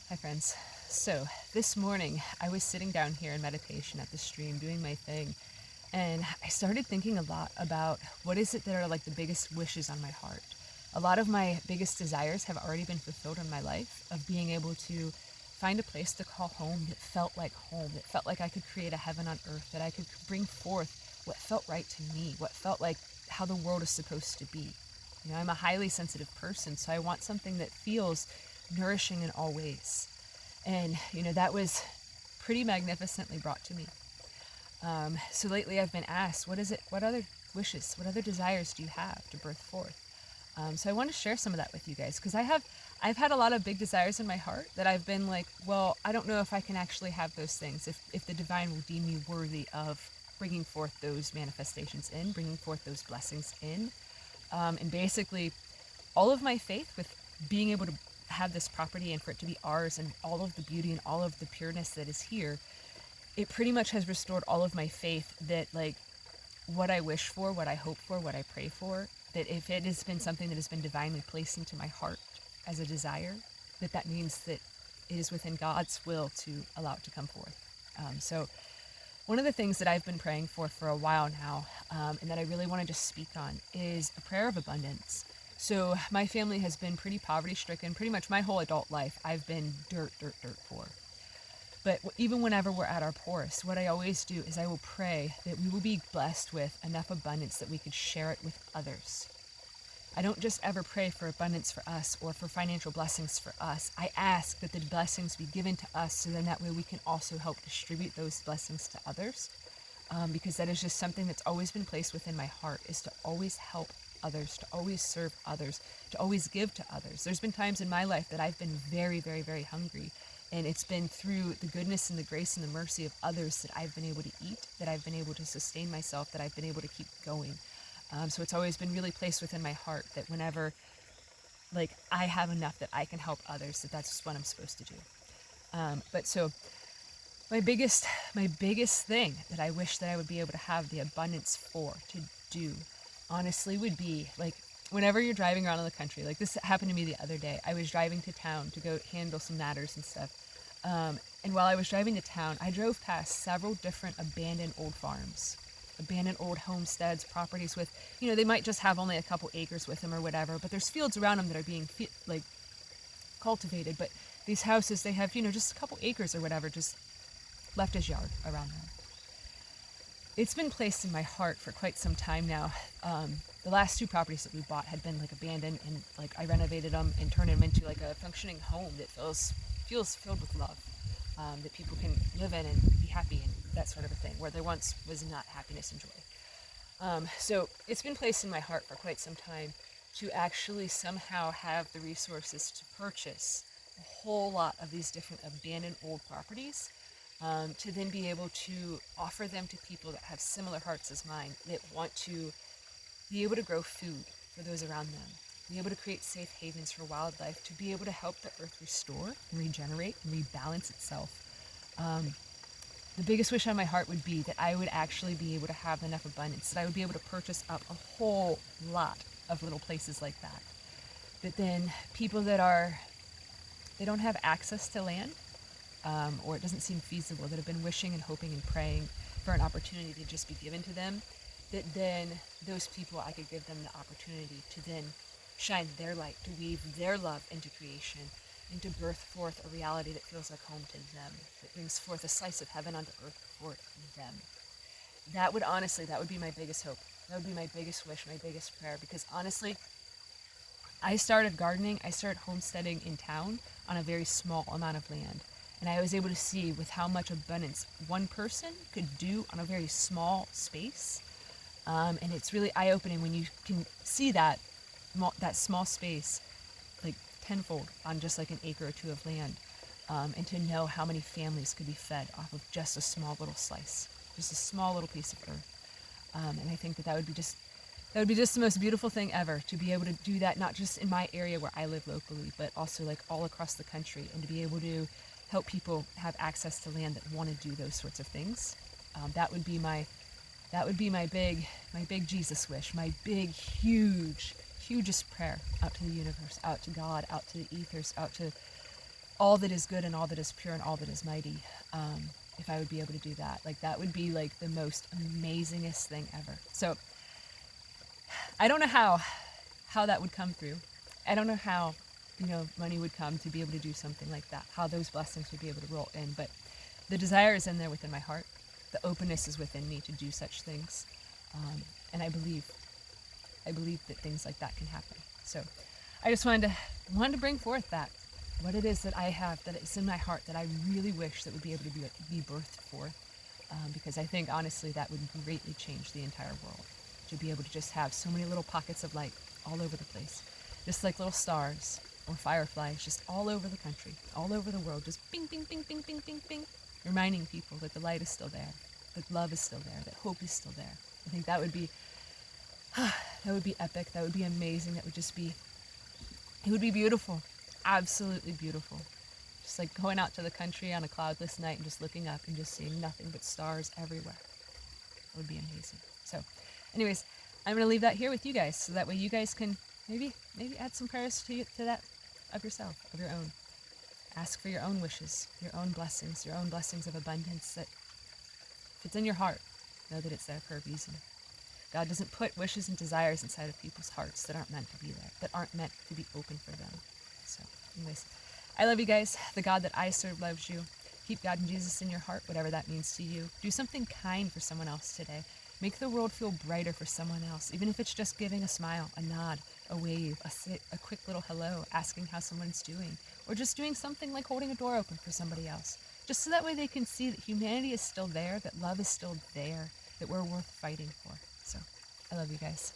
Hi, friends. So, this morning I was sitting down here in meditation at the stream doing my thing, and I started thinking a lot about what is it that are like the biggest wishes on my heart. A lot of my biggest desires have already been fulfilled in my life of being able to find a place to call home that felt like home, that felt like I could create a heaven on earth, that I could bring forth what felt right to me, what felt like how the world is supposed to be. I'm a highly sensitive person, so I want something that feels nourishing in all ways. And, that was pretty magnificently brought to me. So lately I've been asked, what other wishes, what other desires do you have to birth forth? So I want to share some of that with you guys because I've had a lot of big desires in my heart that I've been like, well, I don't know if I can actually have those things, if the divine will deem me worthy of bringing forth those manifestations in, bringing forth those blessings in. And basically, all of my faith with being able to have this property and for it to be ours and all of the beauty and all of the pureness that is here, it pretty much has restored all of my faith that, like, what I wish for, what I hope for, what I pray for, that if it has been something that has been divinely placed into my heart as a desire, that means that it is within God's will to allow it to come forth. So one of the things that I've been praying for a while now, and that I really want to just speak on, is a prayer of abundance. So my family has been pretty poverty stricken pretty much my whole adult life. I've been dirt poor. But even whenever we're at our poorest, what I always do is I will pray that we will be blessed with enough abundance that we could share it with others. I don't just ever pray for abundance for us or for financial blessings for us. I ask that the blessings be given to us so then that way we can also help distribute those blessings to others. Because that is just something that's always been placed within my heart, is to always help others, to always serve others, to always give to others. There's been times in my life that I've been very, very, very hungry. And it's been through the goodness and the grace and the mercy of others that I've been able to eat, that I've been able to sustain myself, that I've been able to keep going. So it's always been really placed within my heart that whenever, like, I have enough that I can help others, that's just what I'm supposed to do. But so my biggest thing that I wish that I would be able to have the abundance for to do, honestly, would be like whenever you're driving around in the country. Like, this happened to me the other day. I was driving to town to go handle some matters and stuff. And while I was driving to town, I drove past several different abandoned old farms, abandoned old homesteads, properties with, they might just have only a couple acres with them or whatever, but there's fields around them that are being like cultivated. But these houses, they have, just a couple acres or whatever, just left as yard around them. It's been placed in my heart for quite some time now. The last two properties that we bought had been like abandoned, and like I renovated them and turned them into like a functioning home that feels filled with love, that people can live in and be happy and that sort of a thing, where there once was not happiness and joy. So it's been placed in my heart for quite some time to actually somehow have the resources to purchase a whole lot of these different abandoned old properties, to then be able to offer them to people that have similar hearts as mine, that want to be able to grow food for those around them, be able to create safe havens for wildlife, to be able to help the earth restore and regenerate and rebalance itself. The biggest wish on my heart would be that I would actually be able to have enough abundance, that I would be able to purchase up a whole lot of little places like that. That then people they don't have access to land, or it doesn't seem feasible, that have been wishing and hoping and praying for an opportunity to just be given to them, that then those people, I could give them the opportunity to then shine their light, to weave their love into creation, and to birth forth a reality that feels like home to them, that brings forth a slice of heaven onto earth for them. That would be my biggest hope. That would be my biggest wish, my biggest prayer, because honestly, I started gardening, I started homesteading in town on a very small amount of land. And I was able to see with how much abundance one person could do on a very small space. And it's really eye-opening when you can see that small space like tenfold on just like an acre or two of land, and to know how many families could be fed off of just a small little slice, just a small little piece of earth. And I think that would be just the most beautiful thing ever, to be able to do that, not just in my area where I live locally, but also like all across the country, and to be able to help people have access to land that want to do those sorts of things. That would be my big Jesus wish, my big, hugest prayer out to the universe, out to God, out to the ethers, out to all that is good and all that is pure and all that is mighty. If I would be able to do that, like that would be like the most amazingest thing ever. So I don't know how that would come through. I don't know how, money would come to be able to do something like that. How those blessings would be able to roll in, but the desire is in there within my heart. The openness is within me to do such things, and I believe that things like that can happen. So I just wanted to bring forth that what it is that I have, that is in my heart, that I really wish that would be able to be birthed forth, because I think honestly that would greatly change the entire world, to be able to just have so many little pockets of light all over the place, just like little stars or fireflies, just all over the country, all over the world, just bing, bing, bing, bing, bing, bing, bing, reminding people that the light is still there, that love is still there, that hope is still there. I think that would be epic. That would be amazing. That would just be, it would be beautiful, absolutely beautiful. Just like going out to the country on a cloudless night and just looking up and just seeing nothing but stars everywhere. It would be amazing. So, anyways, I'm gonna leave that here with you guys, so that way you guys can maybe add some prayers to that of yourself, of your own. Ask for your own wishes, your own blessings of abundance. That if it's in your heart, know that it's there for a reason. God doesn't put wishes and desires inside of people's hearts that aren't meant to be there, that aren't meant to be open for them. So, anyways, I love you guys. The God that I serve loves you. Keep God and Jesus in your heart, whatever that means to you. Do something kind for someone else today. Make the world feel brighter for someone else, even if it's just giving a smile, a nod, a wave, a quick little hello, asking how someone's doing, or just doing something like holding a door open for somebody else. Just so that way they can see that humanity is still there, that love is still there, that we're worth fighting for. So, I love you guys.